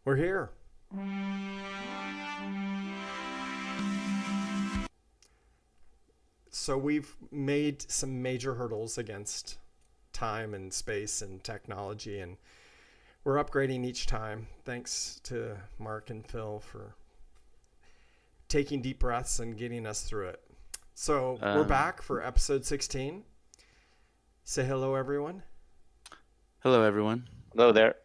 We're here. So we've made some major hurdles against time and space and technology, and we're upgrading each time. Thanks to Mark and Phil for taking deep breaths and getting us through it. So we're Um, back for episode 16. Say hello, everyone. Hello, everyone. Hello there.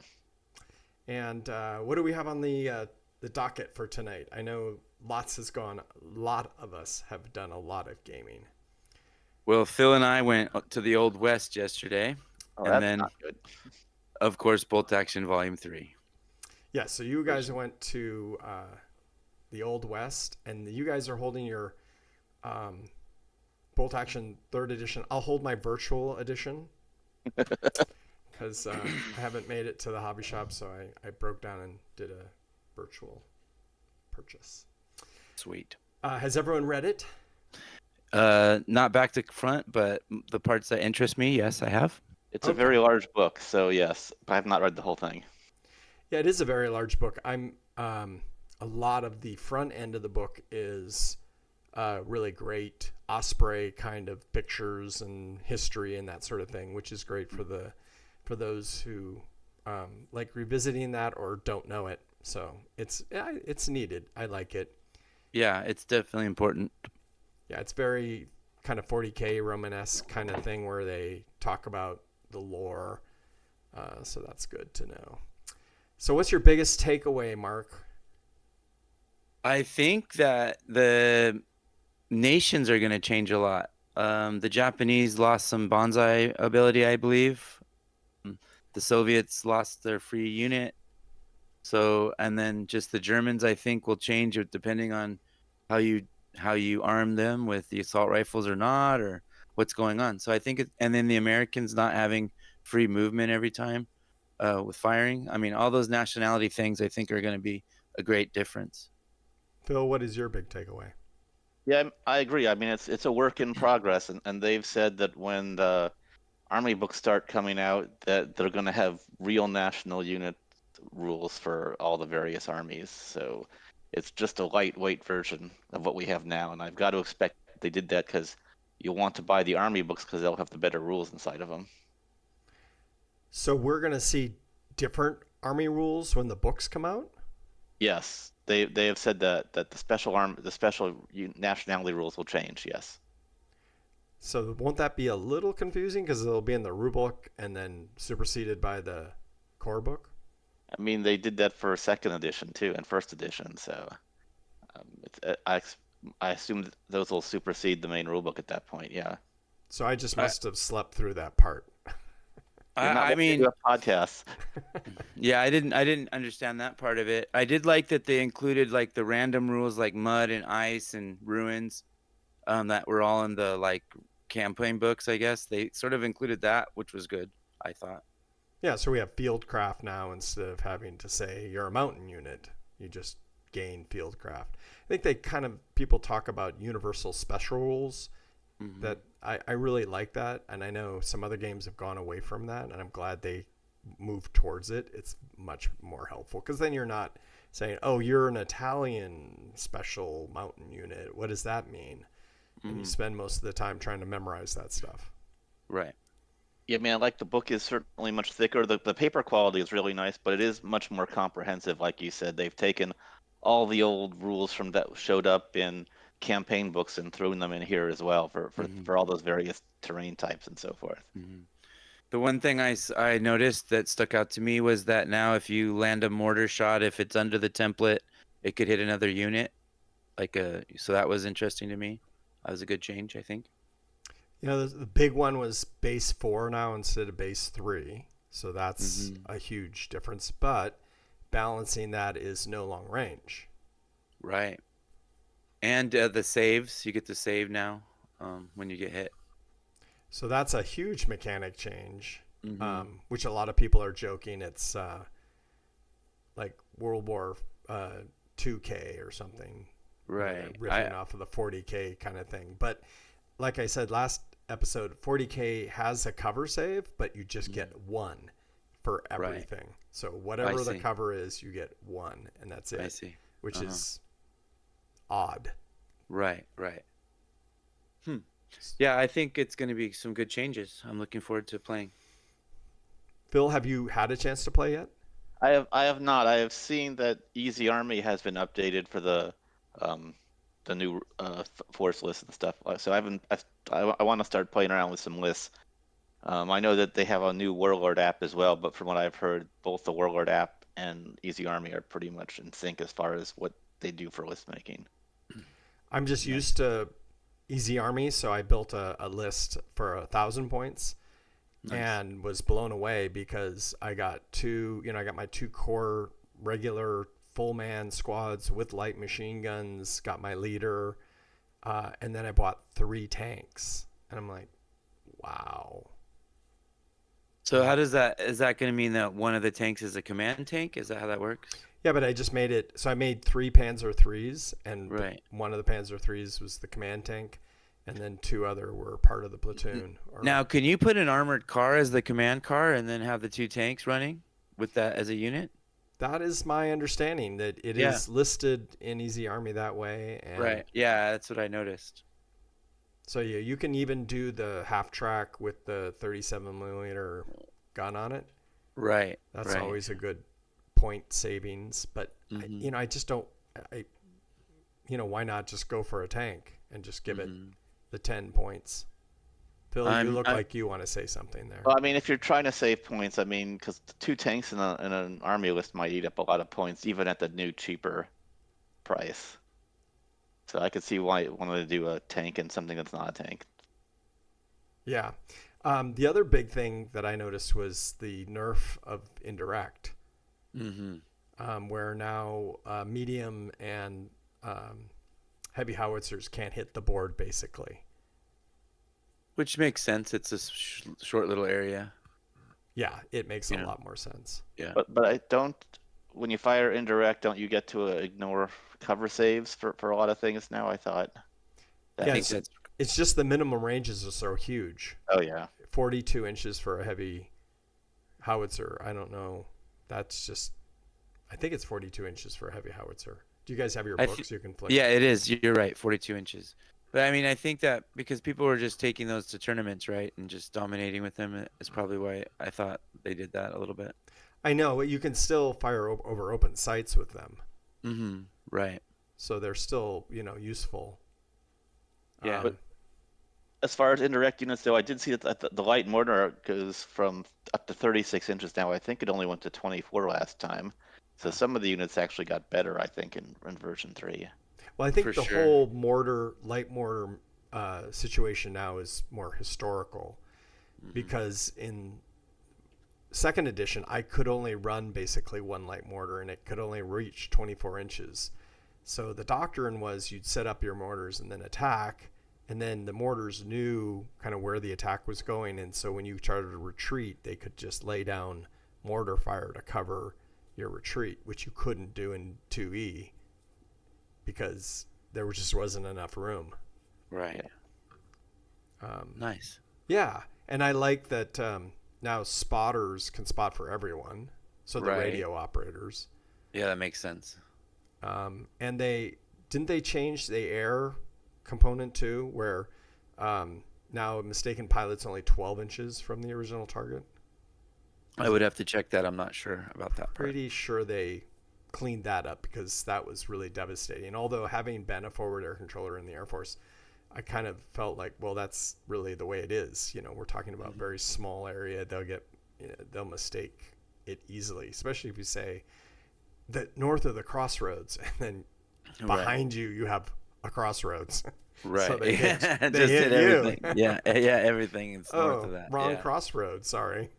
And what do we have on the docket for tonight? I know lots has gone. A lot of us have done a lot of gaming. Well, Phil and I went to the Old West yesterday, Oh, and that's then, not good. of course, Bolt Action Volume 3. Yeah, so you guys went to the Old West, and you guys are holding your um, Bolt Action Third Edition. I'll hold my virtual edition because I haven't made it to the hobby shop, so I broke down and did a virtual purchase. Sweet. Has everyone read it? Not back to front, but the parts that interest me, yes, I have. It's a Okay. very large book, so yes, but I have not read the whole thing. Yeah, it is a very large book. I'm a lot of the front end of the book is really great Osprey kind of pictures and history and that sort of thing, which is great for those who like revisiting that or don't know it. So it's needed. I like it. Yeah, it's definitely important. Yeah, it's very kind of 40K Romanesque kind of thing where they talk about the lore. So that's good to know. So what's your biggest takeaway, Mark? I think that the nations are going to change a lot. The Japanese lost some bonsai ability, I believe. The Soviets lost their free unit. So, and then just the Germans, I think, will change it depending on how you arm them with the assault rifles or not, or what's going on. So I think and then the Americans not having free movement every time with firing. I mean, all those nationality things I think are going to be a great difference. Phil, what is your big takeaway? Yeah, I agree. I mean, it's a work in progress, and they've said that when the army books start coming out, that they're going to have real national unit rules for all the various armies. So it's just a lightweight version of what we have now, and I've got to expect they did that because you want to buy the army books because they'll have the better rules inside of them. So we're gonna see different army rules when the books come out. Yes, they have said that the special nationality rules will change. Yes. So won't that be a little confusing because it'll be in the rule book and then superseded by the core book? I mean, they did that for second edition too and first edition, so it's, I assume that those will supersede the main rulebook at that point. Yeah, So I just I must have slept through that part. you're not I listening to mean, a podcast. yeah, I didn't understand that part of it. I did like that they included like the random rules like mud and ice and ruins that were all in the like campaign books, I guess. They sort of included that, which was good, I thought. Yeah, so we have fieldcraft now instead of having to say you're a mountain unit. You just gain fieldcraft. I think they kind of people talk about universal special rules Hmm. that I really like that, and I know some other games have gone away from that, and I'm glad they moved towards it. It's much more helpful because then you're not saying, "Oh, you're an Italian special mountain unit. What does that mean?" And you Hmm. spend most of the time trying to memorize that stuff. Right. Yeah, man, like the book is certainly much thicker. The paper quality is really nice, but it is much more comprehensive. Like you said, they've taken all the old rules from that showed up in campaign books and thrown them in here as well Hmm. for all those various terrain types and so forth. Hmm. The one thing I noticed that stuck out to me was that now if you land a mortar shot, if it's under the template, it could hit another unit. So that was interesting to me. That was a good change, I think. You know, the big one was base 4 now instead of base 3. So that's Hmm. a huge difference. But balancing that is no long range. Right. And the saves, you get to save now when you get hit. So that's a huge mechanic change, Hmm. which a lot of people are joking. It's like World War 2K or something, where they're Right. riffing off of the 40K kind of thing. But like I said last episode, 40K has a cover save, but you just get one for everything. So whatever the cover is, you get one, and that's it. I see. Which is odd. Right. Yeah, I think it's going to be some good changes. I'm looking forward to playing. Phil, have you had a chance to play yet? I have not. I have seen that Easy Army has been updated for the new force list and stuff. So I want to start playing around with some lists. I know that they have a new Warlord app as well, but from what I've heard, both the Warlord app and Easy Army are pretty much in sync as far as what they do for list making. I'm just used to Easy Army, so I built a list for 1,000 points. Nice. And was blown away because I got I got my 2 core regular full man squads with light machine guns, got my leader, and then I bought 3 tanks, and I'm like, wow. So how does that, is that going to mean that one of the tanks is a command tank? Is that how that works? Yeah, but I just made it, so I made 3 Panzer IIIs, and one of the Panzer IIIs was the command tank, and then 2 other were part of the platoon. Now, can you put an armored car as the command car and then have the 2 tanks running with that as a unit? That is my understanding, that it is listed in Easy Army that way. And right. Yeah, that's what I noticed. So yeah, you can even do the half track with the 37mm gun on it. Right. That's always a good point savings. But I just don't. Why not just go for a tank and just give it the 10 points? Phil, you look like you want to say something there. Well, I mean, if you're trying to save points, I mean, because 2 tanks in an army list might eat up a lot of points, even at the new cheaper price. So I could see why you wanted to do a tank and something that's not a tank. Yeah. The other big thing that I noticed was the nerf of indirect, where now medium and heavy howitzers can't hit the board, basically. Which makes sense. It's a short little area. Yeah, it makes a lot more sense. Yeah. But I don't. When you fire indirect, don't you get to ignore cover saves for a lot of things now? I thought. It's just the minimum ranges are so huge. Oh yeah. 42 inches for a heavy howitzer. I don't know. That's just. I think it's 42 inches for a heavy howitzer. Do you guys have your books you can flick? Yeah, it is. You're right. 42 inches. But I mean, I think that because people were just taking those to tournaments, right, and just dominating with them, is probably why I thought they did that a little bit. I know, but you can still fire over open sights with them. Right. So they're still, useful. Yeah. But as far as indirect units, though, I did see that the light mortar goes from up to 36 inches now. I think it only went to 24 last time. So some of the units actually got better, I think, in version 3. Well, I think the whole light mortar situation now is more historical, because in 2nd edition, I could only run basically 1 light mortar, and it could only reach 24 inches. So the doctrine was you'd set up your mortars and then attack, and then the mortars knew kind of where the attack was going, and so when you started to retreat, they could just lay down mortar fire to cover your retreat, which you couldn't do in 2E. Because there just wasn't enough room. Right. Nice. Yeah, and I like that now spotters can spot for everyone. So the radio operators. Yeah, that makes sense. And didn't they change the air component too, where now a mistaken pilot's only 12 inches from the original target? I would have to check that. I'm not sure about that part. Pretty sure they cleaned that up, because that was really devastating. Although having been a forward air controller in the Air Force, I kind of felt like, well, that's really the way it is. We're talking about very small area. They'll mistake it easily, especially if you say that north of the crossroads, and then behind you have a crossroads. Right. So they hit everything. you. yeah, everything is north of that. Wrong crossroad. Sorry.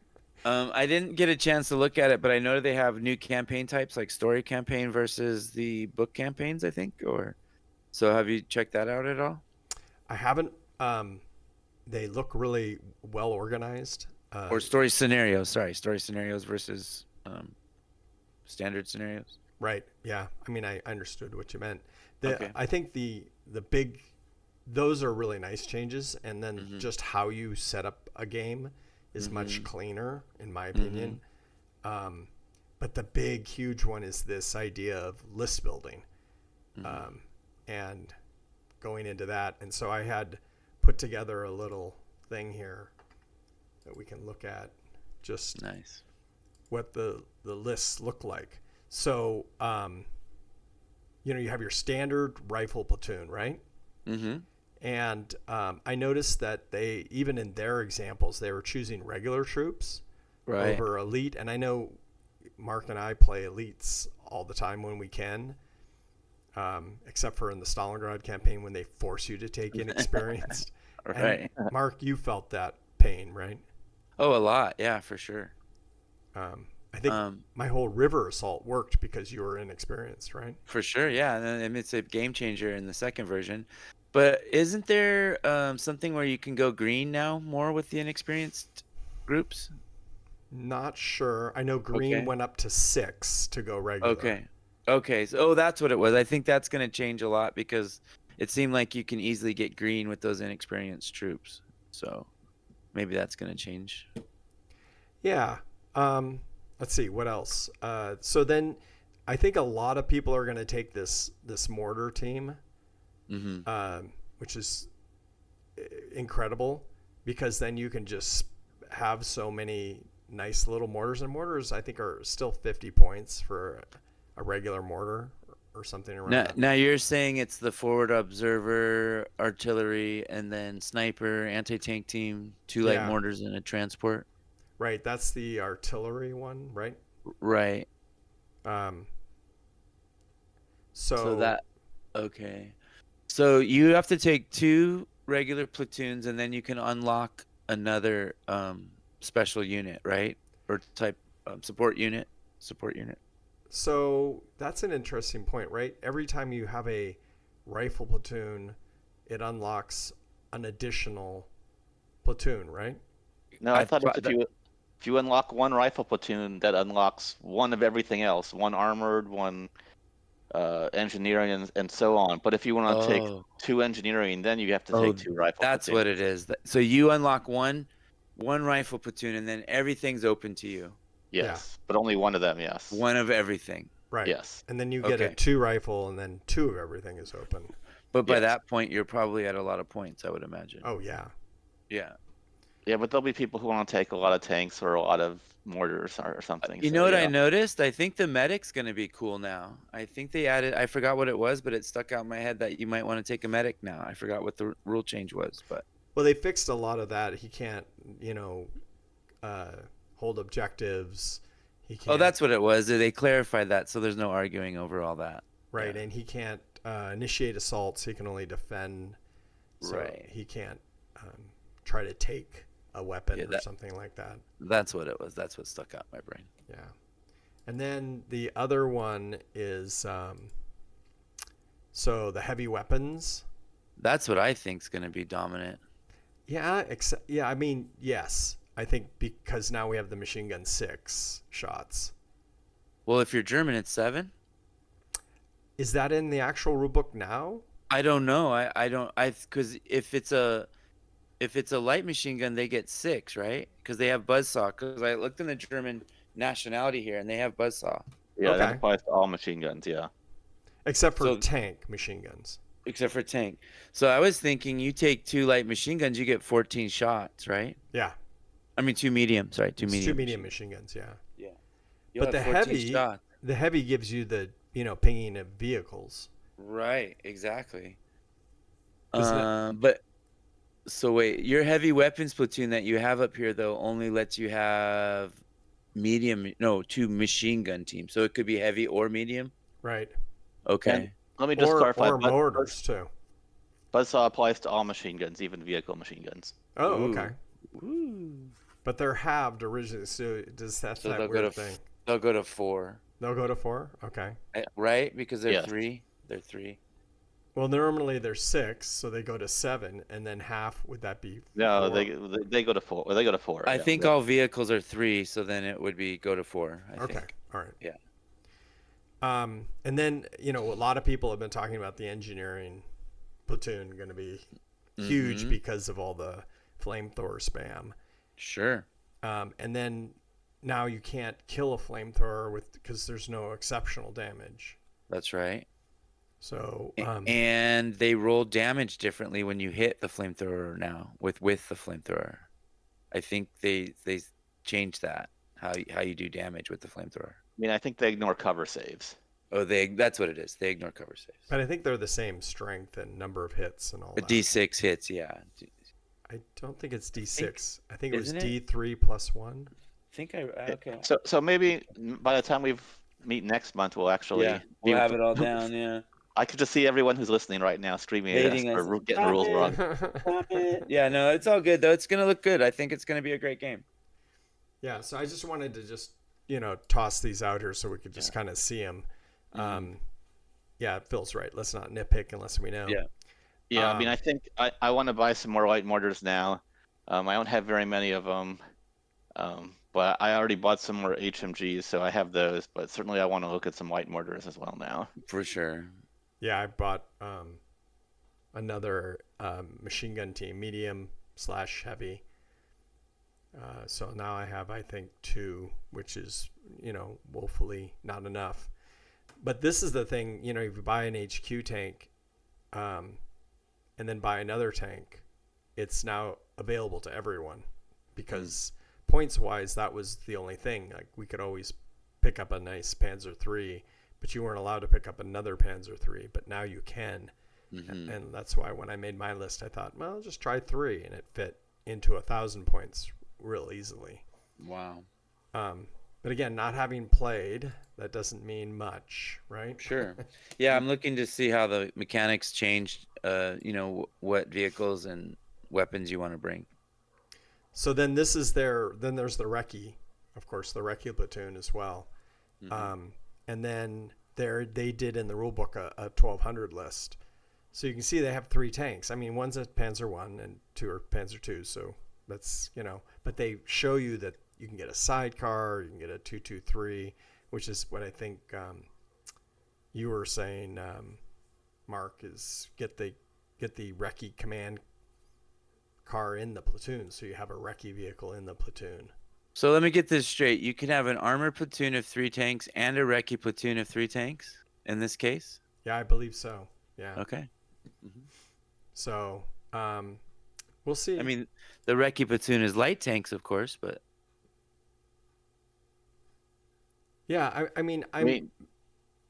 I didn't get a chance to look at it, but I know they have new campaign types, like story campaign versus the book campaigns, I think. So have you checked that out at all? I haven't. They look really well organized. Or story scenarios. Sorry, story scenarios versus standard scenarios. Right. Yeah. I mean, I understood what you meant. Okay. I think the big, those are really nice changes, and then just how you set up a game is much cleaner, in my opinion. But the big, huge one is this idea of list building, and going into that. And so I had put together a little thing here that we can look at, just Nice. what the lists look like. So, you have your standard rifle platoon, right? Mm-hmm. And I noticed that they, even in their examples, they were choosing regular troops Right. over elite. And I know Mark and I play elites all the time when we can, except for in the Stalingrad campaign when they force you to take inexperienced. Right. And Mark, you felt that pain, right? Oh, a lot. Yeah, for sure. I think my whole river assault worked because you were inexperienced, right? For sure. Yeah. And it's a game changer in the second version. But isn't there something where you can go green now more with the inexperienced groups? Not sure. I know green Okay. went up to 6 to go regular. Okay. So, that's what it was. I think that's going to change a lot because it seemed like you can easily get green with those inexperienced troops. So maybe that's going to change. Yeah. Let's see what else. So then, I think a lot of people are going to take this mortar team, which is incredible, because then you can just have so many nice little mortars. And mortars, I think, are still 50 points for a regular mortar or something around that. Now you're saying it's the forward observer, artillery, and then sniper, anti-tank team, 2 light Yeah. mortars, and a transport. Right. That's the artillery one, right? Right. So Okay. So you have to take 2 regular platoons, and then you can unlock another special unit, right? Or type support unit. So that's an interesting point, right? Every time you have a rifle platoon, it unlocks an additional platoon, right? No, I thought it's if you unlock one rifle platoon, that unlocks one of everything else, one armored, one engineering, and so on. But if you want to take 2 engineering, then you have to take 2 rifle That's platoons. what it is. So you unlock one rifle platoon, and then everything's open to you. Yes, but only one of them. Yes. One of everything. Right. Yes. And then you get a 2 rifle, and then 2 of everything is open. But by that point, you're probably at a lot of points, I would imagine. Oh, yeah. Yeah. Yeah, but there'll be people who want to take a lot of tanks or a lot of mortars or something. You know what I noticed? I think the medic's going to be cool now. I think they added, I forgot what it was, but it stuck out in my head that you might want to take a medic now. I forgot what the rule change was, but. Well, they fixed a lot of that. He can't, hold objectives. He can't. Oh, that's what it was. They clarified that, so there's no arguing over all that. Right, and he can't initiate assaults. He can only defend. So right. He can't try to take a weapon or something like that. That's what it was. That's what stuck out in my brain. Yeah. And then the other one is so the heavy weapons. That's what I think is going to be dominant. Yeah, I mean, yes. I think because now we have the machine gun 6 shots. Well, if you're German, it's 7. Is that in the actual rulebook now? I don't know. Because if it's a light machine gun, they get 6, right? Because they have buzzsaw. Because I looked in the German nationality here, and they have buzzsaw. Yeah, that applies to all machine guns. Yeah, except for tank machine guns. Except for tank. So I was thinking, you take 2 light machine guns, you get 14 shots, right? Yeah. I mean 2 mediums, right? 2 medium machine guns. Yeah. Yeah. But the heavy gives you the pinging of vehicles. Right. Exactly. But so wait, your heavy weapons platoon that you have up here though only lets you have 2 machine gun teams. So it could be heavy or medium. Right. Okay. And let me just clarify. Or mortars too. Buzzsaw applies to all machine guns, even vehicle machine guns. Oh, okay. Ooh. But they're halved originally, so does that weird thing? They'll go to 4. They'll go to 4? Okay. Right? Because they're 3. They're 3. Well, normally they're 6, so they go to 7, and then half, would that be 4? No, they go to 4. They go to 4. I think all vehicles are 3, so then it would be go to 4. I think. All right. Yeah. And then, a lot of people have been talking about the engineering platoon going to be huge because of all the flamethrower spam. Sure. And then now you can't kill a flamethrower because there's no exceptional damage. That's right. So And they roll damage differently when you hit the flamethrower now with the flamethrower. I think they changed that, how you do damage with the flamethrower. I mean, I think they ignore cover saves. Oh, that's what it is. They ignore cover saves. but I think they're the same strength and number of hits and all A that. D6 hits, yeah. I don't think it's D6. I think it was isn't it? D3 plus 1. Okay. So maybe by the time we meet next month, we'll actually Yeah, we'll have it all down. Yeah, I could just see everyone who's listening right now screaming at us hating us. for getting the Stop rules it. wrong. Stop it. Yeah, no, it's all good though. It's gonna look good. I think it's gonna be a great game. Yeah, so I just wanted to just, toss these out here so we could just kind of see them. Yeah, it feels right. Let's not nitpick unless we know. Yeah. Yeah, I mean, I think I want to buy some more white mortars now. I don't have very many of them, but I already bought some more HMGs, so I have those. But certainly, I want to look at some white mortars as well now. For sure. Yeah, I bought another machine gun team, medium/heavy. So now I have, I think, 2, which is, woefully not enough. But this is the thing, if you buy an HQ tank and then buy another tank, it's now available to everyone because points-wise, that was the only thing. Like, we could always pick up a nice Panzer III, but you weren't allowed to pick up another Panzer III, but now you can. And that's why when I made my list, I thought, well, just try 3, and it fit into 1,000 points real easily. Wow. But again, not having played, that doesn't mean much, right? Sure. Yeah, I'm looking to see how the mechanics changed. What vehicles and weapons you want to bring. So then there's the recce, of course, the recce platoon as well. And then they did in the rule book a 1200 list. So you can see they have 3 tanks. I mean, one's a Panzer 1 and 2 are Panzer 2. So that's, but they show you that you can get a sidecar, you can get a 223, which is what I think you were saying, Mark, is get the recce command car in the platoon, so you have a recce vehicle in the platoon. So let me get this straight. You can have an armored platoon of 3 tanks and a recce platoon of 3 tanks in this case? Yeah, I believe so. Yeah. Okay. So we'll see. I mean, the recce platoon is light tanks, of course, but yeah, I mean,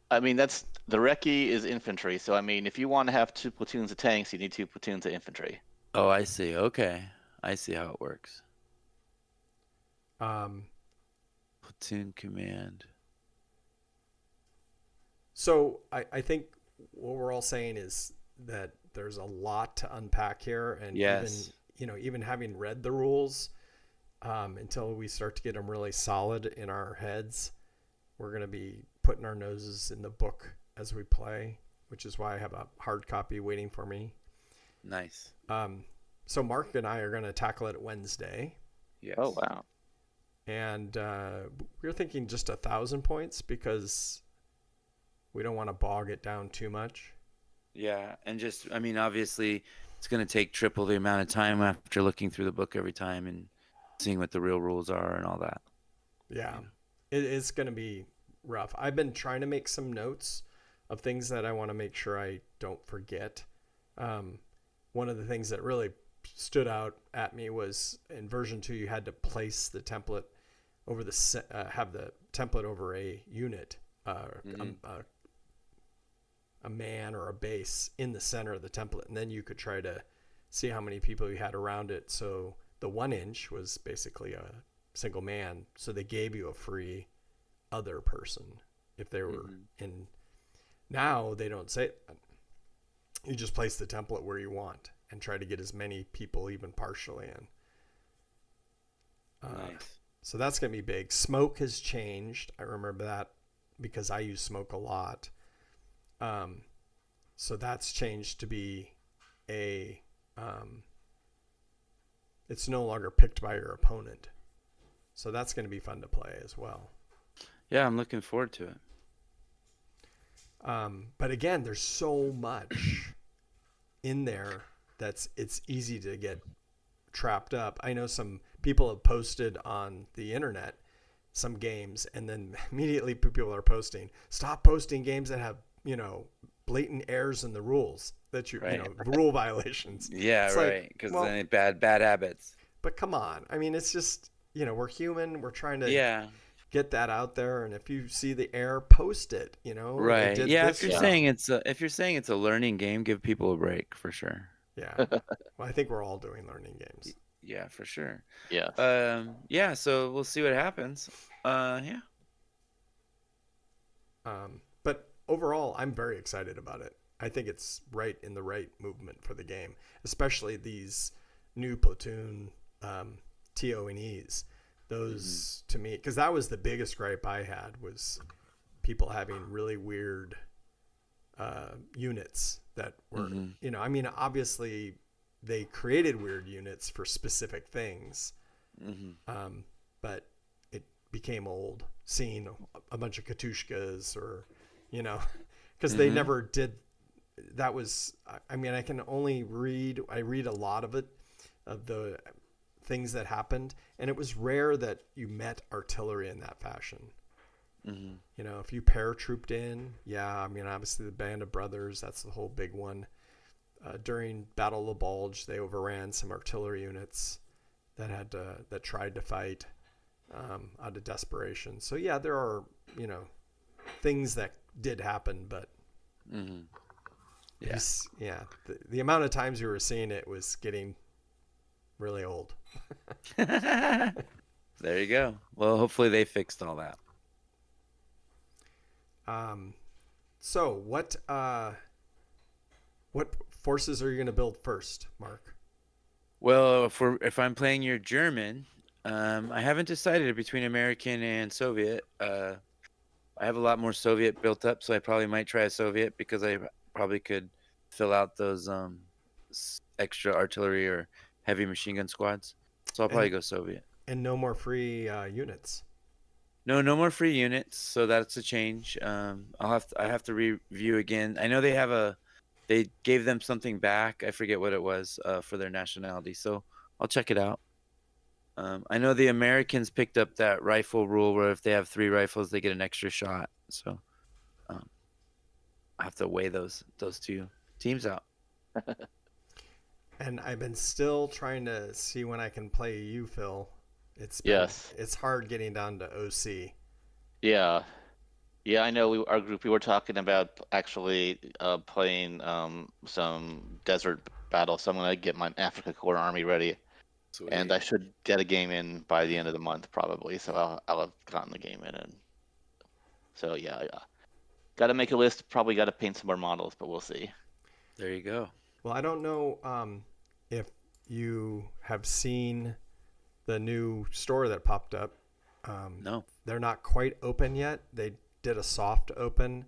that's the recce is infantry. So I mean, if you want to have 2 platoons of tanks, you need 2 platoons of infantry. oh, I see. Okay, I see how it works. Platoon command. So I think what we're all saying is that there's a lot to unpack here, and yes. even having read the rules, until we start to get them really solid in our heads, we're going to be putting our noses in the book as we play, which is why I have a hard copy waiting for me. Nice. So Mark and I are going to tackle it Wednesday. Yes. Oh wow. And we're thinking just 1,000 points because we don't want to bog it down too much. Yeah, and just, I mean, obviously, it's going to take triple the amount of time after looking through the book every time and seeing what the real rules are and all that. Yeah, it's going to be rough. I've been trying to make some notes of things that I want to make sure I don't forget. One of the things that really stood out at me was in version 2, you had to place the template over have the template over a unit, a man or a base in the center of the template, and then you could try to see how many people you had around it. So the 1 inch was basically a single man, so they gave you a free other person if they were in. Now they don't say that. You just place the template where you want and try to get as many people even partially in. Nice. So that's going to be big. Smoke has changed. I remember that because I use smoke a lot. So that's changed to be it's no longer picked by your opponent. So that's going to be fun to play as well. Yeah, I'm looking forward to it. But again, there's so much in there it's easy to get trapped up. I know some people have posted on the internet some games, and then immediately people are posting, stop posting games that have, blatant errors in the rules that Right. rule violations. Yeah, It's right. like, Because well, then bad habits. but come on. I mean, it's just, we're human. We're trying to Yeah. get that out there. And if you see the error, post it, they Right. did Yeah. this If you're wrong. saying it's a learning game, give people a break for sure. Yeah. Well, I think we're all doing learning games. Yeah, for sure. Yes. Yeah. So we'll see what happens. Yeah. But overall, I'm very excited about it. I think it's right in the right movement for the game, especially these new platoon TONEs. Those to me, because that was the biggest gripe I had, was people having really weird units that were, I mean, obviously they created weird units for specific things, but it became old seeing a bunch of Katushkas or, because they never did. That was, I mean, I can only read a lot of it, of the things that happened, and it was rare that you met artillery in that fashion. If you paratrooped in, I mean, obviously the Band of Brothers, that's the whole big one. During Battle of the Bulge, they overran some artillery units that tried to fight out of desperation. So yeah, there are things that did happen, but the amount of times we were seeing it was getting really old. There you go. Well, hopefully they fixed all that. So what forces are you going to build first, Mark? Well, if I'm playing your German, I haven't decided between American and Soviet. I have a lot more Soviet built up, so I probably might try a Soviet because I probably could fill out those extra artillery or heavy machine gun squads. So I'll probably go Soviet. And no more free units. No more free units, so that's a change. I have to review again. I know they gave them something back. I forget what it was for their nationality, so I'll check it out. I know the Americans picked up that rifle rule where if they have 3 rifles, they get an extra shot. So I have to weigh those 2 teams out. And I've been still trying to see when I can play you, Phil. It's hard getting down to OC. Yeah. Yeah, I know our group, we were talking about actually playing some desert battle, so I'm going to get my Africa Corps army ready. Sweet. And I should get a game in by the end of the month probably, so I'll have gotten the game in. And so yeah. Got to make a list, probably got to paint some more models, but we'll see. There you go. Well, I don't know if you have seen the new store that popped up. No. They're not quite open yet. They did a soft open,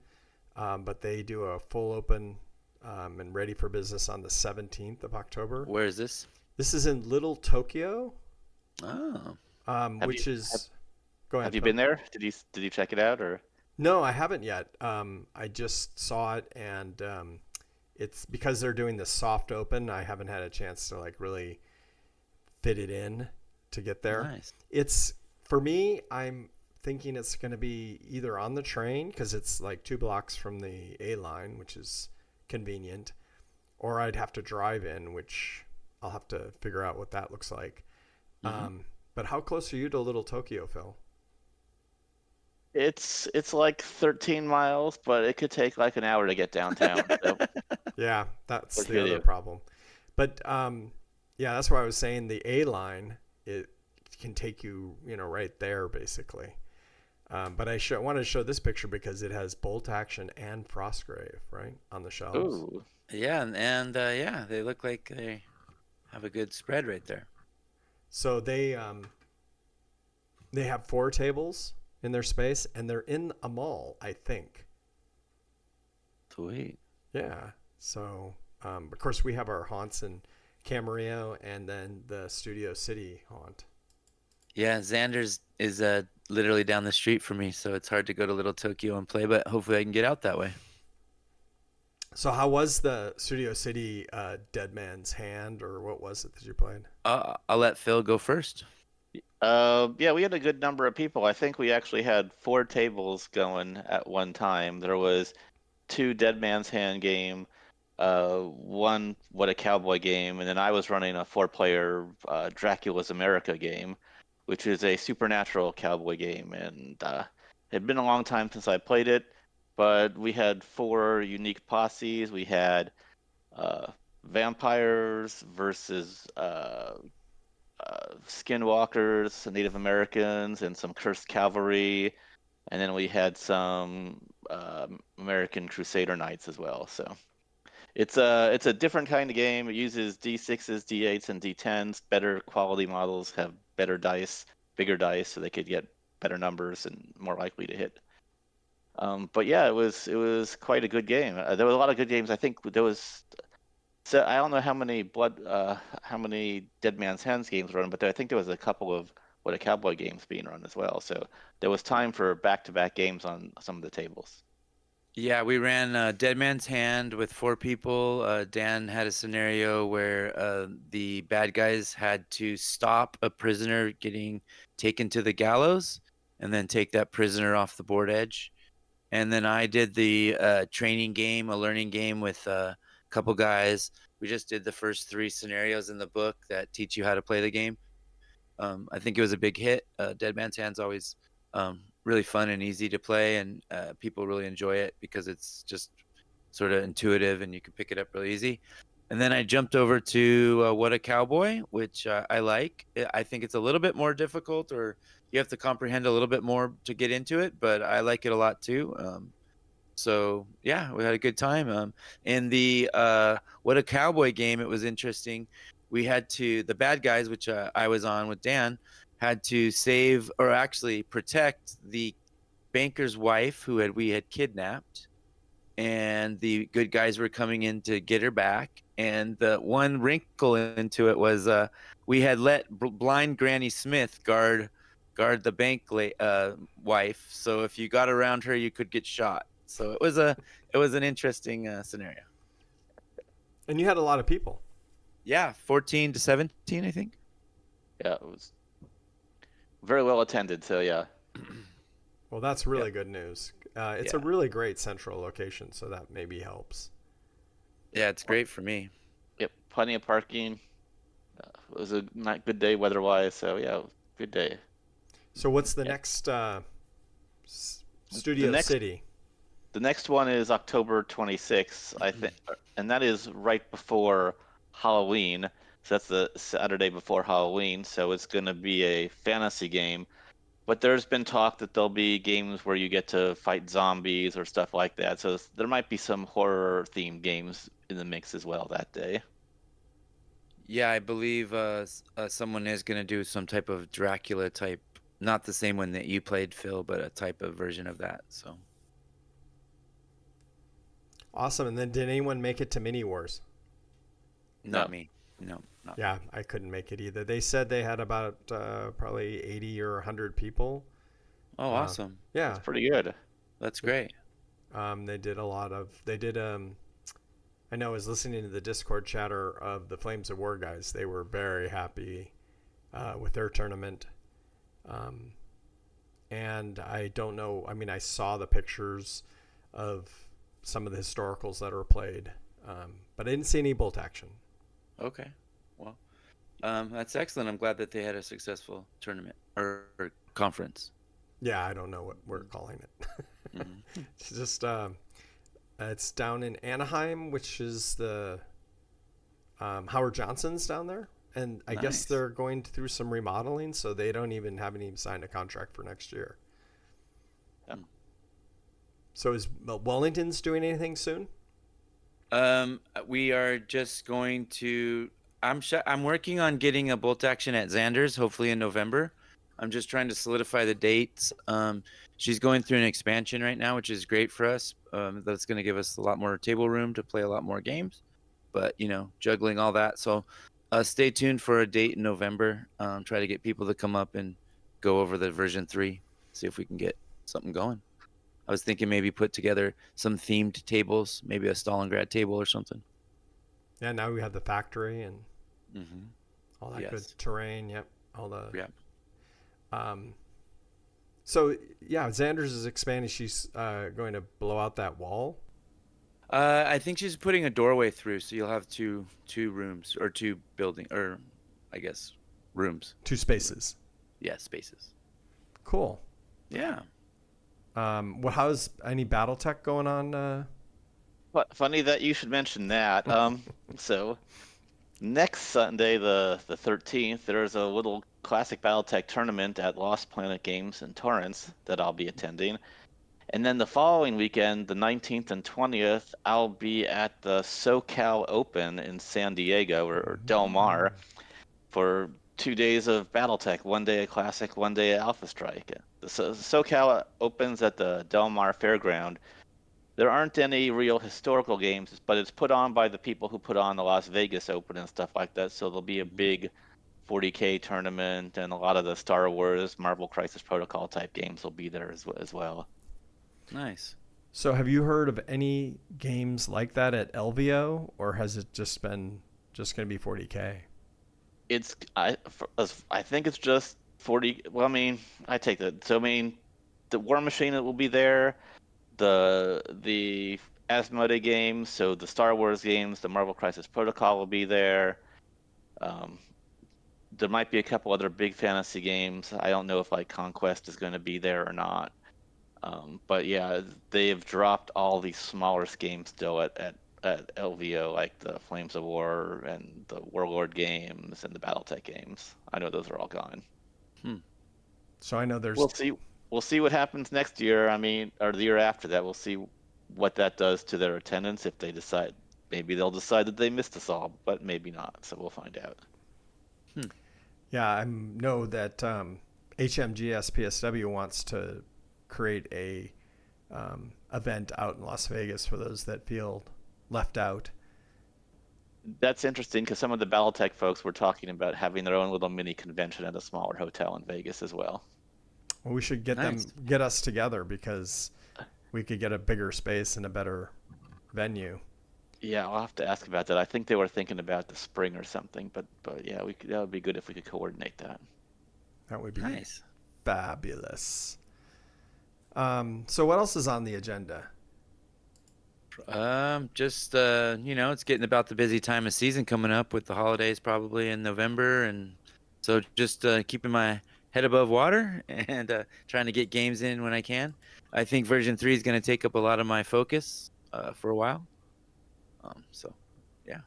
but they do a full open and ready for business on the 17th of October. Where is this? This is in Little Tokyo. Oh. Go ahead. Have you Phil. been there? Did you check it out or? No, I haven't yet. I just saw it, and it's because they're doing the soft open. I haven't had a chance to really fit it in to get there. Nice. It's, for me, I'm thinking it's going to be either on the train because it's like 2 blocks from the A line, which is convenient, or I'd have to drive in, which I'll have to figure out what that looks like. But how close are you to Little Tokyo, Phil? It's like 13 miles, but it could take like an hour to get downtown. So. Yeah, that's What the can you other do? problem. But yeah, that's why I was saying the A line, it can take you, right there basically. But I wanted to show this picture because it has bolt action and Frostgrave right on the shelves. Ooh. Yeah, and yeah, they look like they have a good spread right there. So they have 4 tables in their space, and they're in a mall, I think. Sweet. Yeah. So of course we have our haunts in Camarillo and then the Studio City haunt. Yeah, Xander's is literally down the street from me, so it's hard to go to Little Tokyo and play, but hopefully I can get out that way. So how was the Studio City Dead Man's Hand, or what was it that you played? I'll let Phil go first. Yeah, we had a good number of people. I think we actually had 4 tables going at one time. There was 2 Dead Man's Hand game, one What a Cowboy game, and then I was running a 4-player Dracula's America game, which is a supernatural cowboy game. And it had been a long time since I played it, but we had 4 unique posses. We had uh, vampires versus skinwalkers, Native Americans, and some cursed cavalry. And then we had some American Crusader Knights as well. So it's a different kind of game. It uses D6s, D8s, and D10s. Better quality models have better dice, bigger dice, so they could get better numbers and more likely to hit. But yeah, it was quite a good game. There were a lot of good games. I think there was. So I don't know how many Dead Man's Hands games run, but I think there was a couple of What a Cowboy games being run as well. So there was time for back-to-back games on some of the tables. Yeah, we ran Dead Man's Hand with 4 people. Dan had a scenario where the bad guys had to stop a prisoner getting taken to the gallows and then take that prisoner off the board edge. And then I did the training game, a learning game with a couple guys. We just did the first 3 scenarios in the book that teach you how to play the game. I think it was a big hit. Dead Man's Hand's always really fun and easy to play, and people really enjoy it because it's just sort of intuitive and you can pick it up really easy. And then I jumped over to What a Cowboy, which I like. I think it's a little bit more difficult, or you have to comprehend a little bit more to get into it, but I like it a lot too. So yeah, we had a good time. In the What a Cowboy game, it was interesting. We had to the bad guys, which I was on with Dan, had to save or actually protect the banker's wife who we had kidnapped, and the good guys were coming in to get her back. And the one wrinkle into it was we had let blind Granny Smith guard the bank wife, so if you got around her, you could get shot. So it was an interesting scenario. And you had a lot of people. Yeah, 14 to 17, I think. Yeah, it was very well attended. So yeah, Well, that's really Yep. good news. It's a Yeah. really great central location, so that maybe helps. Yeah, it's great for me. yep, plenty of parking. It was a not good day weather-wise. So yeah, good day. So, what's the Yeah. next The Studio next City? the next one is October 26th, I think, and that is right before Halloween. So that's the Saturday before Halloween. So it's going to be a fantasy game. But there's been talk that there'll be games where you get to fight zombies or stuff like that. So there might be some horror themed games in the mix as well that day. Yeah, I believe someone is going to do some type of Dracula type, not the same one that you played, Phil, but a type of version of that. So Awesome. And then, did anyone make it to Mini Wars? No. not me. No, not me. Yeah, I couldn't make it either. They said they had about probably 80 or 100 people. Oh, Uh, awesome. yeah, That's pretty good. That's great. they did a lot of. They did. I know I was listening to the Discord chatter of the Flames of War guys. They were very happy with their tournament. Um, and I don't know. I mean, I saw the pictures of some of the historicals that were played, but I didn't see any bolt action. Okay. Well, that's excellent. I'm glad that they had a successful tournament or conference. Yeah, I don't know what we're calling it. Mhm. It's just it's down in Anaheim, which is the Howard Johnson's down there, and I guess Nice. they're going through some remodeling, so they haven't even signed a contract for next year. Yeah. So is Wellington's doing anything soon? We are just going to. I'm working on getting a bolt action at Xander's, hopefully in November. I'm just trying to solidify the dates. She's going through an expansion right now, which is great for us. That's going to give us a lot more table room to play a lot more games. But juggling all that. So, stay tuned for a date in November. Try to get people to come up and go over the version 3. See if we can get something going. I was thinking maybe put together some themed tables, maybe a Stalingrad table or something. Yeah, now we have the factory and Mm-hmm. all that Yes. good terrain. Yep, all the Yeah. Um, so yeah, Xander's is expanding. She's going to blow out that wall. I think she's putting a doorway through, so you'll have two rooms or two building, or I guess rooms. 2 spaces. Yeah, spaces. Cool. Yeah. Well, how's any BattleTech going on? Funny that you should mention that. So next Sunday, the 13th, there's a little classic BattleTech tournament at Lost Planet Games in Torrance that I'll be attending. And then the following weekend, the 19th and 20th, I'll be at the SoCal Open in San Diego or Del Mar for 2 days of BattleTech, one day at Classic, one day at Alpha Strike. The SoCal opens at the Del Mar Fairground. There aren't any real historical games, but it's put on by the people who put on the Las Vegas Open and stuff like that. So there'll be a big 40K tournament, and a lot of the Star Wars, Marvel Crisis Protocol type games will be there as well. Nice. So have you heard of any games like that at LVO, or has it just been just going to be 40K? I think it's just 40. Well, I mean, I take that. So I mean, the War Machine will be there. The Asmodee games, so the Star Wars games, the Marvel Crisis Protocol will be there. There might be a couple other big fantasy games. I don't know if like Conquest is going to be there or not. But yeah, they've dropped all these smaller games still at LVO, like the Flames of War and the Warlord games and the BattleTech games. I know those are all gone. So I know there's We'll see what happens next year. I mean, or the year after that. We'll see what that does to their attendance if they decide. Maybe they'll decide that they missed us all, but maybe not. So we'll find out. Yeah, I know that HMGS PSW wants to create a event out in Las Vegas for those that feel left out. That's interesting because some of the BattleTech folks were talking about having their own little mini convention at a smaller hotel in Vegas as well. Well, we should get us together because we could get a bigger space and a better venue. Yeah, I'll have to ask about that. I think they were thinking about the spring or something, but yeah, that would be good if we could coordinate that. That would be Nice. Fabulous. So what else is on the agenda? Just it's getting about the busy time of season coming up with the holidays probably in November, and so just keeping my head above water and trying to get games in when I can. I think version 3 is going to take up a lot of my focus for a while. So yeah.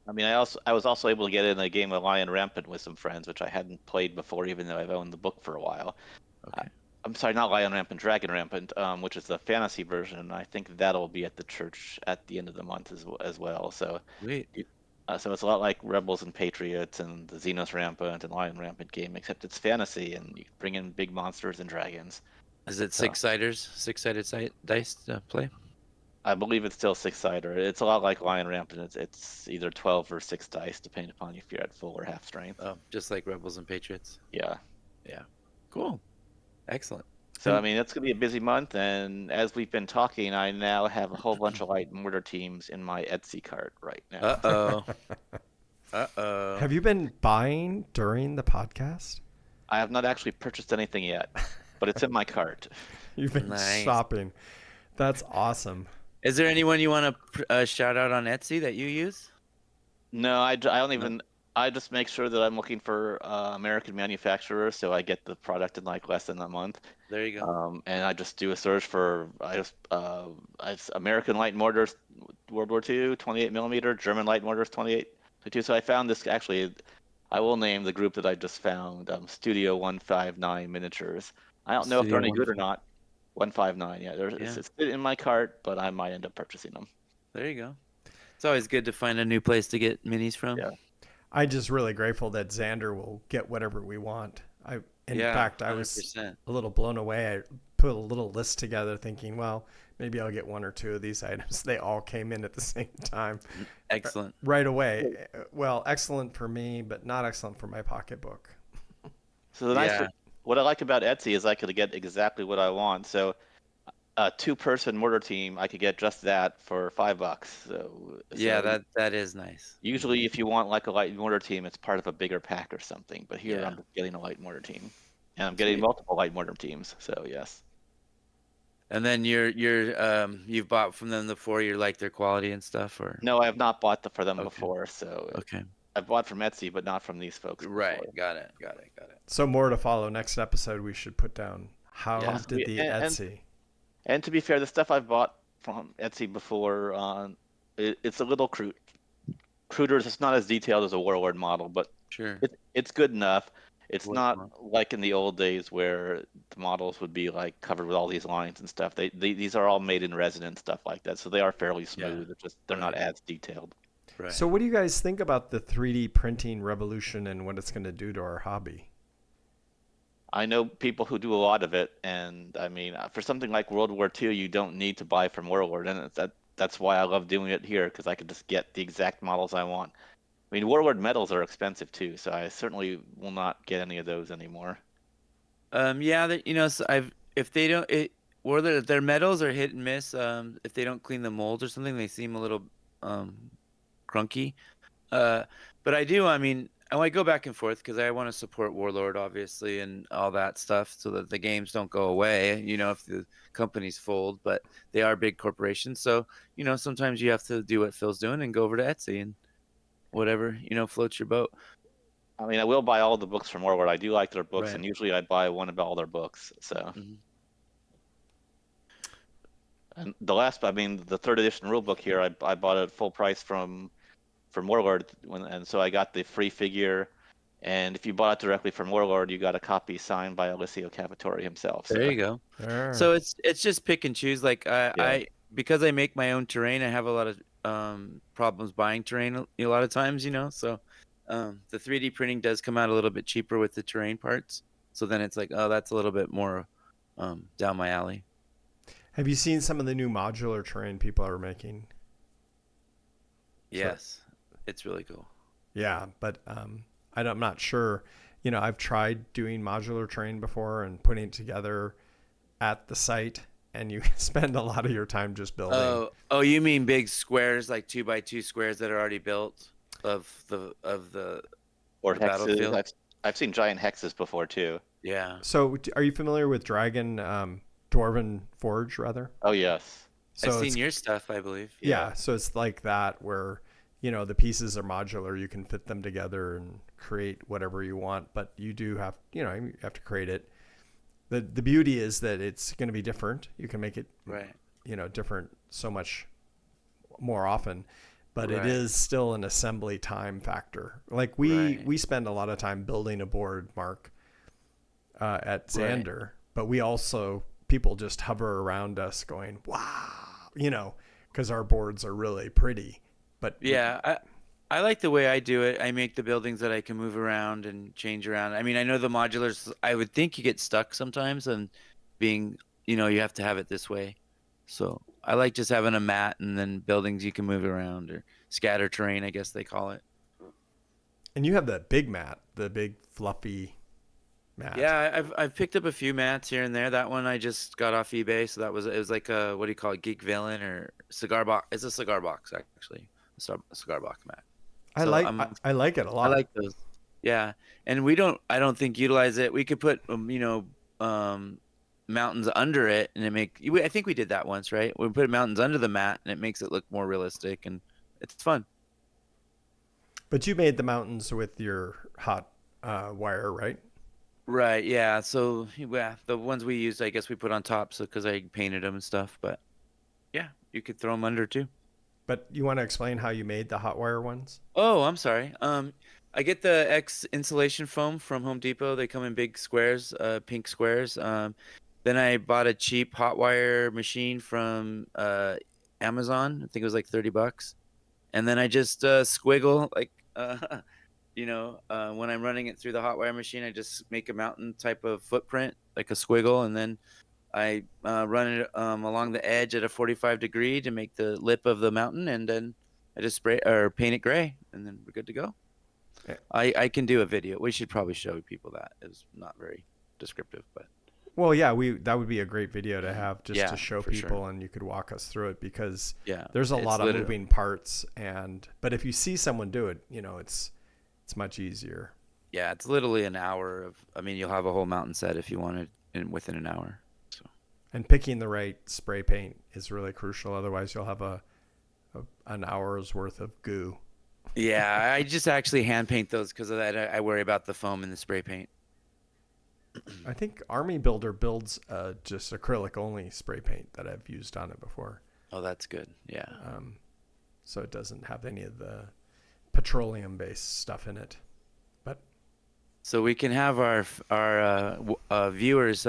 I mean, I was also able to get in a game of Lion Rampant with some friends, which I hadn't played before, even though I've owned the book for a while. Okay. I'm sorry, not Lion Rampant, Dragon Rampant, which is the fantasy version, and I think that'll be at the church at the end of the month as well. So, Sweet. so it's a lot like Rebels and Patriots and the Xenos Rampant and Lion Rampant game, except it's fantasy and you bring in big monsters and dragons. Is it six-sided dice to play? I believe it's still 6-sider. It's a lot like Lion Rampant. It's either 12 or 6 dice, depending upon if you're at full or half strength. Oh, just like Rebels and Patriots. Yeah. Yeah. Cool. Excellent. So, I mean, it's going to be a busy month, and as we've been talking, I now have a whole bunch of light mortar teams in my Etsy cart right now. Uh-oh. Uh-oh. Have you been buying during the podcast? I have not actually purchased anything yet, but it's in my cart. You've been shopping. That's awesome. Is there anyone you want to shout out on Etsy that you use? No, I don't even. I just make sure that I'm looking for American manufacturers, so I get the product in like less than a month. There you go. And I just do a search for American light mortars, World War II, 28 millimeter, German light mortars, 28. So I found this actually. I will name the group that I just found, Studio 159 Miniatures. I don't know if they're any good or not. 159, yeah. It's in my cart, but I might end up purchasing them. There you go. It's always good to find a new place to get minis from. Yeah. I'm just really grateful that Xander will get whatever we want. In fact, I was a little blown away. I put a little list together thinking, well, maybe I'll get one or two of these items. They all came in at the same time. Excellent. Right away. Well, excellent for me, but not excellent for my pocketbook. So what I like about Etsy is I could get exactly what I want. So a 2-person mortar team, I could get just that for $5. So yeah, that is nice. Usually, if you want like a light mortar team, it's part of a bigger pack or something. But here I'm just getting a light mortar team, and I'm getting Sweet. multiple light mortar teams. So yes. And then you've bought from them before. You like their quality and stuff, or No, I have not bought for them okay, before. So okay, I've bought from Etsy, but not from these folks right, before. got it. So more to follow. Next episode, we should put down how Yes, did the Etsy. and to be fair, the stuff I've bought from Etsy before, it's a little cruder. It's not as detailed as a Warlord model, but Sure. it's good enough. It's What not month? like in the old days where the models would be like covered with all these lines and stuff. These are all made in resin and stuff like that, so they are fairly Yeah, smooth. It's just they're not right, as detailed. So right. what do you guys think about the 3D printing revolution and what it's going to do to our hobby? I know people who do a lot of it, and I mean, for something like World War II, you don't need to buy from Warlord, and that's why I love doing it here because I can just get the exact models I want. I mean, Warlord medals are expensive too, so I certainly will not get any of those anymore. Yeah, that so I've if they don't or their metals are hit and miss. If they don't clean the molds or something, they seem a little crunky. Uh, but I do. I mean, I go back and forth because I want to support Warlord, obviously, and all that stuff, so that the games don't go away. If the companies fold, but they are big corporations, so sometimes you have to do what Phil's doing and go over to Etsy and whatever floats your boat. I mean, I will buy all the books from Warlord. I do like their books, Right. and usually I buy one of all their books. So, Hmm. and I mean, the third edition rulebook here, I bought it at full price from Warlord, and so I got the free figure. And if you bought it directly from Warlord, you got a copy signed by Alessio Cavatore himself. So, There you go. There. So it's just pick and choose. Like yeah. because I make my own terrain, I have a lot of problems buying terrain a lot of times. So the 3D printing does come out a little bit cheaper with the terrain parts. So then it's like, oh, that's a little bit more down my alley. Have you seen some of the new modular terrain people are making? Yes, it's really cool. Yeah, but I'm not sure. I've tried doing modular terrain before and putting it together at the site, and you spend a lot of your time just building. Oh, you mean big squares, like 2x2 squares that are already built of the Or hexes. battlefield? I've seen giant hexes before too. Yeah. So, are you familiar with Dragon Dwarven Forge, rather? Oh yes. I've So seen it's your stuff, I believe. yeah, so it's like that where the pieces are modular. You can fit them together and create whatever you want, but you do have you have to create it. The beauty is that it's going to be different. You can make it Right. different so much more often, but it Right. is still an assembly time factor. Like we spend a lot of time building a board, Mark, at Xander, but we also people just hover around us going, wow, because our boards are really pretty. But Yeah, I like the way I do it. I make the buildings that I can move around and change around. I mean, I know the modulars, I would think you get stuck sometimes and being, you have to have it this way. So I like just having a mat and then buildings you can move around, or scatter terrain, I guess they call it. and you have the big mat, the big fluffy mat. Yeah, I've picked up a few mats here and there. That one I just got off eBay, so it was like a, what do you call it, Geek Villain or cigar box. It's a cigar box actually, a cigar box mat. I So like I like it a lot. I like those. Yeah, and I don't think utilize it. We could put mountains under it, and I think we did that once, right? We put mountains under the mat, and it makes it look more realistic, and it's fun. But you made the mountains with your hot wire, right? Right? Yeah. So yeah, the ones we used, I guess we put on top, so because I painted them and stuff. But yeah, you could throw them under too. But you want to explain how you made the hot wire ones? Oh, I'm sorry. I get the X insulation foam from Home Depot. They come in big squares, pink squares. Then I bought a cheap hot wire machine from Amazon. I think it was like $30. And then I just squiggle like when I'm running it through the hot wire machine, I just make a mountain type of footprint, like a squiggle, and then I run it along the edge at a 45-degree to make the lip of the mountain, and then I just spray or paint it gray, and then we're good to go. Yeah. I can do a video. We should probably show people that. It's not very descriptive, but Well, yeah, that would be a great video to have just to show for people, sure. and you could walk us through it because Yeah, there's a it's lot of literally- moving parts, but if you see someone do it, it's much easier. Yeah, it's literally an hour of. I mean, you'll have a whole mountain set if you wanted within an hour. So. And picking the right spray paint is really crucial. Otherwise, you'll have an hour's worth of goo. Yeah, I just actually hand paint those because of that. I worry about the foam and the spray paint. I think Army Builder builds just acrylic only spray paint that I've used on it before. Oh, that's good. Yeah. So it doesn't have any of the petroleum based stuff in it. But So we can have our viewers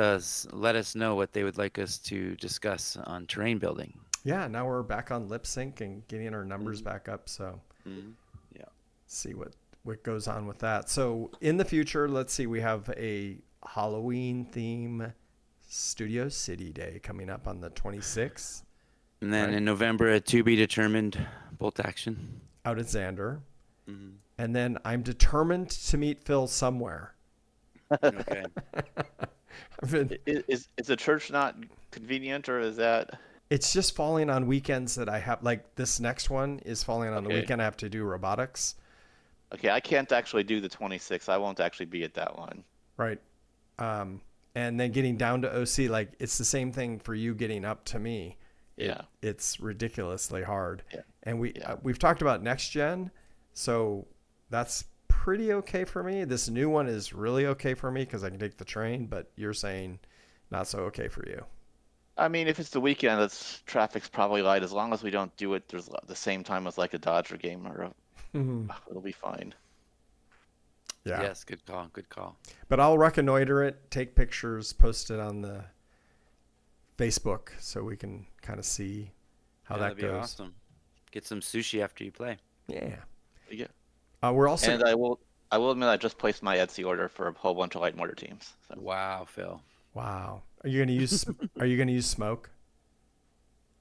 let us know what they would like us to discuss on terrain building. yeah, now we're back on lip sync and getting our numbers back up. So Yeah. see what goes on with that. So in the future, let's see, we have a Halloween theme Studio City Day coming up on the 26th. And then Right. in November, a to be determined bolt action. Out at Xander. And then I'm determined to meet Phil somewhere. Okay. I've been, Is the church not convenient, or is that? it's just falling on weekends that I have, like this next one is falling on the Okay. weekend I have to do robotics. Okay, I can't actually do the 26th. I won't actually be at that one. Right. And then getting down to OC, like it's the same thing for you getting up to me. Yeah. It's ridiculously hard. Yeah. And Yeah. we've talked about next gen. So that's pretty okay for me. This new one is really okay for me because I can take the train, but you're saying not so okay for you. I mean, if it's the weekend, traffic's probably light. As long as we don't do it there's the same time as like a Dodger game, it'll be fine. Yeah. Yes, good call. Good call. But I'll reconnoiter it, take pictures, post it on the Facebook so we can kind of see how that That'd be goes. awesome. Get some sushi after you play. Yeah. Yeah. We're also And I will admit I just placed my Etsy order for a whole bunch of light mortar teams. So. Wow, Phil. wow. Are you gonna use smoke?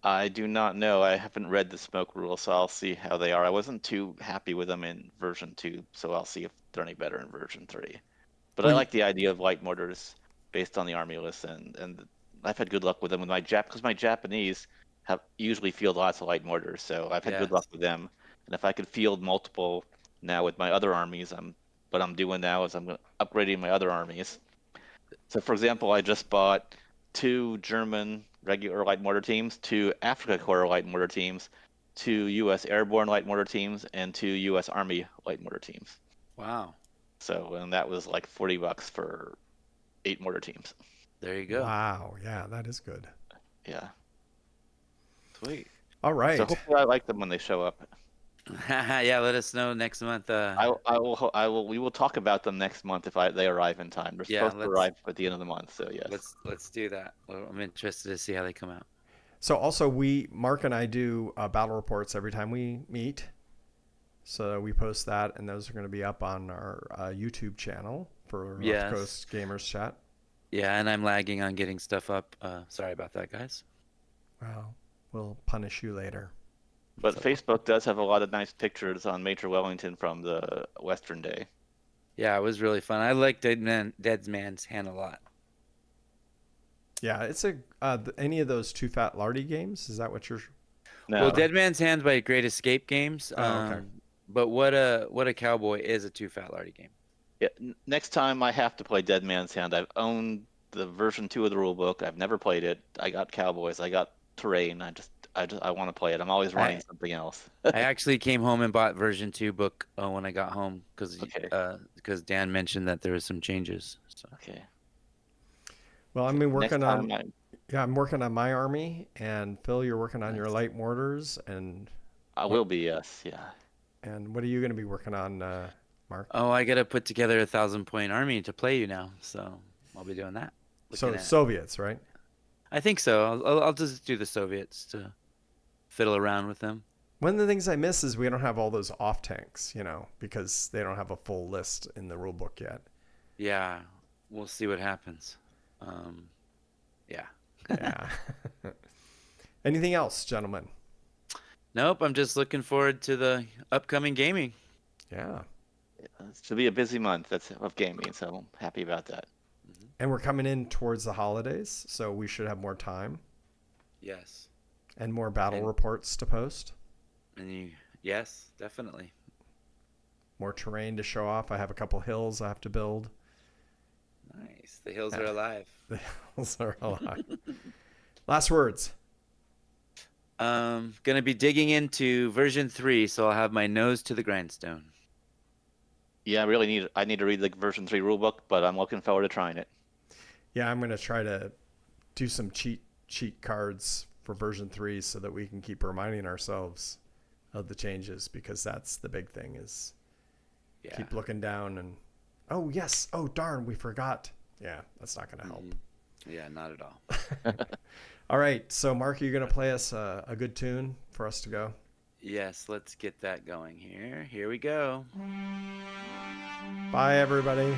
I do not know. I haven't read the smoke rules, so I'll see how they are. I wasn't too happy with them in version 2, so I'll see if they're any better in version 3. But I Well, like the idea of light mortars based on the army list, and I've had good luck with them with because my Japanese have usually field lots of light mortars, so I've had good luck with them. And if I could field multiple now with my other armies, what I'm doing now is I'm upgrading my other armies. So, for example, I just bought 2 German regular light mortar teams, 2 Africa Corps light mortar teams, 2 U.S. Airborne light mortar teams, and 2 U.S. Army light mortar teams. Wow. So, and that was like $40 for 8 mortar teams. There you go. wow. Yeah, that is good. Yeah. Sweet. All right. So hopefully I like them when they show up. Yeah, let us know next month. We will talk about them next month if they arrive in time. They're Yeah, supposed to arrive at the end of the month, so yes. Let's do that. Well, I'm interested to see how they come out. So also Mark and I do battle reports every time we meet. So we post that, and those are going to be up on our YouTube channel for North Coast Gamers Chat. Yeah, and I'm lagging on getting stuff up. Sorry about that, guys. Well, we'll punish you later. But Facebook does have a lot of nice pictures on Major Wellington from the Western Day. Yeah, it was really fun. I like Dead Man's Hand a lot. Yeah, it's any of those Too Fat Lardy games? Is that what you're? No. Well, Dead Man's Hand by Great Escape Games. Oh, okay. But what a cowboy is a Too Fat Lardy game. Yeah, next time I have to play Dead Man's Hand. I've owned the version 2 of the rule book. I've never played it. I got Cowboys. I got Terrain. I want to play it. I'm always running something else. I actually came home and bought version 2 book when I got home because Dan mentioned that there was some changes. So. Okay. Well, I've been working on. I'm I'm working on my army, and Phil, you're working on your light mortars, and I will be, yes, yeah. And what are you going to be working on, Mark? Oh, I got to put together a 1,000-point army to play you now, so I'll be doing that. So Soviets, right? I think so. I'll just do the Soviets to fiddle around with them. One of the things I miss is we don't have all those off tanks, because they don't have a full list in the rule book yet. Yeah, we'll see what happens. Yeah. Yeah. Anything else, gentlemen? Nope, I'm just looking forward to the upcoming gaming. Yeah. It should be a busy month of gaming, so I'm happy about that. And we're coming in towards the holidays, so we should have more time. Yes. And more battle reports to post. And yes, definitely. more terrain to show off. I have a couple hills I have to build. Nice. The hills are alive. The hills are alive. Last words. Gonna be digging into version 3, so I'll have my nose to the grindstone. Yeah, I need to read the version 3 rulebook, but I'm looking forward to trying it. Yeah, I'm gonna try to do some cheat cards for version 3 so that we can keep reminding ourselves of the changes, because that's the big thing is keep looking down and oh yes, oh darn, we forgot. Yeah, that's not gonna help. Yeah, not at all. All right, so Mark, you're gonna play us a good tune for us to go. Yes, let's get that going here. Here we go. Bye everybody.